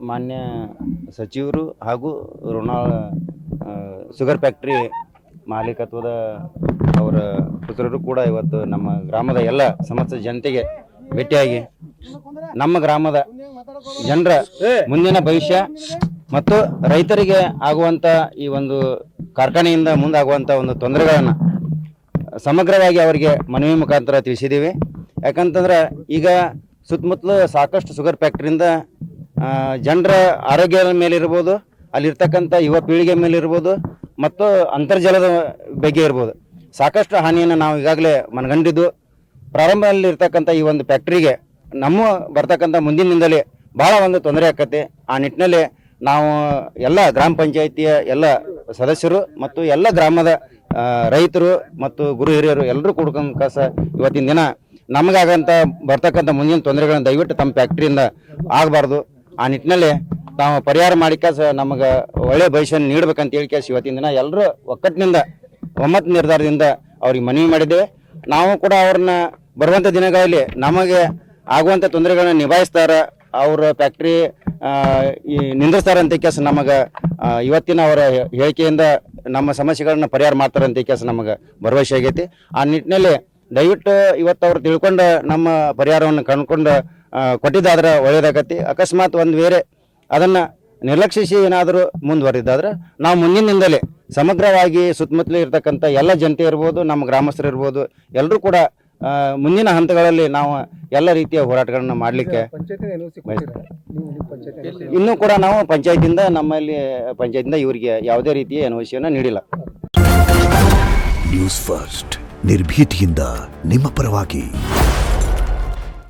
ಮಾನ್ಯ ಸಚಿವರು ಹಾಗೂ ರೋನಾಲ್ಡ್ ಶುಗರ್ ಫ್ಯಾಕ್ಟ್ರಿ ಮಾಲೀಕತ್ವದ ಅವರ ಪುತ್ರರು ಕೂಡ ಇವತ್ತು ನಮ್ಮ ಗ್ರಾಮದ ಎಲ್ಲ ಸಮಸ್ತ ಜನತೆಗೆ ಭೇಟಿಯಾಗಿ ನಮ್ಮ ಗ್ರಾಮದ ಜನರ ಮುಂದಿನ ಭವಿಷ್ಯ ಮತ್ತು ರೈತರಿಗೆ ಆಗುವಂಥ ಈ ಒಂದು ಕಾರ್ಖಾನೆಯಿಂದ ಮುಂದಾಗುವಂಥ ಒಂದು ತೊಂದರೆಗಳನ್ನು ಸಮಗ್ರವಾಗಿ ಅವರಿಗೆ ಮನವಿ ಮುಖಾಂತರ ತಿಳಿಸಿದ್ದೀವಿ. ಯಾಕಂತಂದ್ರೆ ಈಗ ಸುತ್ತಮುತ್ತಲು ಸಾಕಷ್ಟು ಶುಗರ್ ಫ್ಯಾಕ್ಟ್ರಿಯಿಂದ ಜನರ ಆರೋಗ್ಯದ ಮೇಲಿರ್ಬೋದು, ಅಲ್ಲಿರ್ತಕ್ಕಂಥ ಯುವ ಪೀಳಿಗೆ ಮೇಲಿರ್ಬೋದು ಮತ್ತು ಅಂತರ್ಜಲದ ಬಗ್ಗೆ ಇರ್ಬೋದು ಸಾಕಷ್ಟು ಹಾನಿಯನ್ನು ನಾವು ಈಗಾಗಲೇ ಮನಗಂಡಿದ್ದು. ಪ್ರಾರಂಭದಲ್ಲಿ ಇರ್ತಕ್ಕಂಥ ಈ ಒಂದು ಫ್ಯಾಕ್ಟ್ರಿಗೆ ನಮ್ಮ ಬರ್ತಕ್ಕಂಥ ಮುಂದಿನಿಂದಲೇ ಭಾಳ ಒಂದು ತೊಂದರೆ ಆಕತ್ತೆ. ಆ ನಿಟ್ಟಿನಲ್ಲಿ ನಾವು ಎಲ್ಲ ಗ್ರಾಮ ಪಂಚಾಯಿತಿಯ ಎಲ್ಲ ಸದಸ್ಯರು ಮತ್ತು ಎಲ್ಲ ಗ್ರಾಮದ ರೈತರು ಮತ್ತು ಗುರು ಹಿರಿಯರು ಎಲ್ಲರೂ ಕೂಡ್ಕೊಂಡು ಕಾಸ ಇವತ್ತಿನ ದಿನ ನಮಗಾಗಂತ ಬರ್ತಕ್ಕಂಥ ಮುಂದಿನ ತೊಂದರೆಗಳನ್ನು ದಯವಿಟ್ಟು ತಮ್ಮ ಫ್ಯಾಕ್ಟ್ರಿಯಿಂದ ಆಗಬಾರ್ದು. ಆ ನಿಟ್ಟಿನಲ್ಲಿ ನಾವು ಪರಿಹಾರ ಮಾಡಿಕಾಸ ನಮಗೆ ಒಳ್ಳೆಯ ಭವಿಷ್ಯವನ್ನು ನೀಡಬೇಕಂತ ಹೇಳಿಕಾಸ ಇವತ್ತಿನ ದಿನ ಎಲ್ಲರೂ ಒಕ್ಕಟ್ಟಿನಿಂದ ಒಮ್ಮತ ನಿರ್ಧಾರದಿಂದ ಅವ್ರಿಗೆ ಮನವಿ ಮಾಡಿದ್ದೇವೆ. ನಾವು ಕೂಡ ಅವ್ರನ್ನ ಬರುವಂಥ ದಿನಗಳಲ್ಲಿ ನಮಗೆ ಆಗುವಂಥ ತೊಂದರೆಗಳನ್ನ ನಿಭಾಯಿಸ್ತಾರೆ, ಅವ್ರ ಫ್ಯಾಕ್ಟ್ರಿ ನಿಂದಿಸ್ತಾರೆ ಅಂತ ಕೆಲಸ ನಮಗೆ ಇವತ್ತಿನ ಅವರ ಹೇಳಿಕೆಯಿಂದ ನಮ್ಮ ಸಮಸ್ಯೆಗಳನ್ನ ಪರಿಹಾರ ಮಾಡ್ತಾರೆ ಅಂತ ಕೆಲಸ ನಮಗೆ ಭರವಸೆ ಆಗೈತಿ. ಆ ನಿಟ್ಟಿನಲ್ಲಿ ದಯವಿಟ್ಟು ಇವತ್ತು ಅವ್ರು ತಿಳ್ಕೊಂಡು ನಮ್ಮ ಪರಿಹಾರವನ್ನು ಕಂಡುಕೊಂಡು ಕೊಟ್ಟಿದ್ದಾದ್ರೆ ಒಳ್ಳೇದಾಗತ್ತೆ. ಅಕಸ್ಮಾತ್ ಒಂದು ಬೇರೆ ಅದನ್ನು ನಿರ್ಲಕ್ಷಿಸಿ ಏನಾದರೂ ಮುಂದುವರಿದಾದ್ರೆ ನಾವು ಮುಂದಿನಿಂದಲೇ ಸಮಗ್ರವಾಗಿ ಸುತ್ತಮುತ್ತಲೇ ಇರ್ತಕ್ಕಂಥ ಎಲ್ಲ ಜನತೆ ಇರ್ಬೋದು, ನಮ್ಮ ಗ್ರಾಮಸ್ಥರು ಇರ್ಬೋದು, ಎಲ್ಲರೂ ಕೂಡ ಮುಂದಿನ ಹಂತಗಳಲ್ಲಿ ನಾವು ಎಲ್ಲ ರೀತಿಯ ಹೋರಾಟಗಳನ್ನ ಮಾಡಲಿಕ್ಕೆ ಇನ್ನೂ ಕೂಡ ನಾವು ಪಂಚಾಯತಿಂದ ನಮ್ಮಲ್ಲಿ ಪಂಚಾಯತಿಂದ ಇವರಿಗೆ ಯಾವುದೇ ರೀತಿಯ ಎನ್ಒಸಿಯನ್ನು ನೀಡಿಲ್ಲ. ನ್ಯೂಸ್ ಫಸ್ಟ್ ನಿರ್ಭೀತಿಯಿಂದ ನಿಮ್ಮ ಪರವಾಗಿ.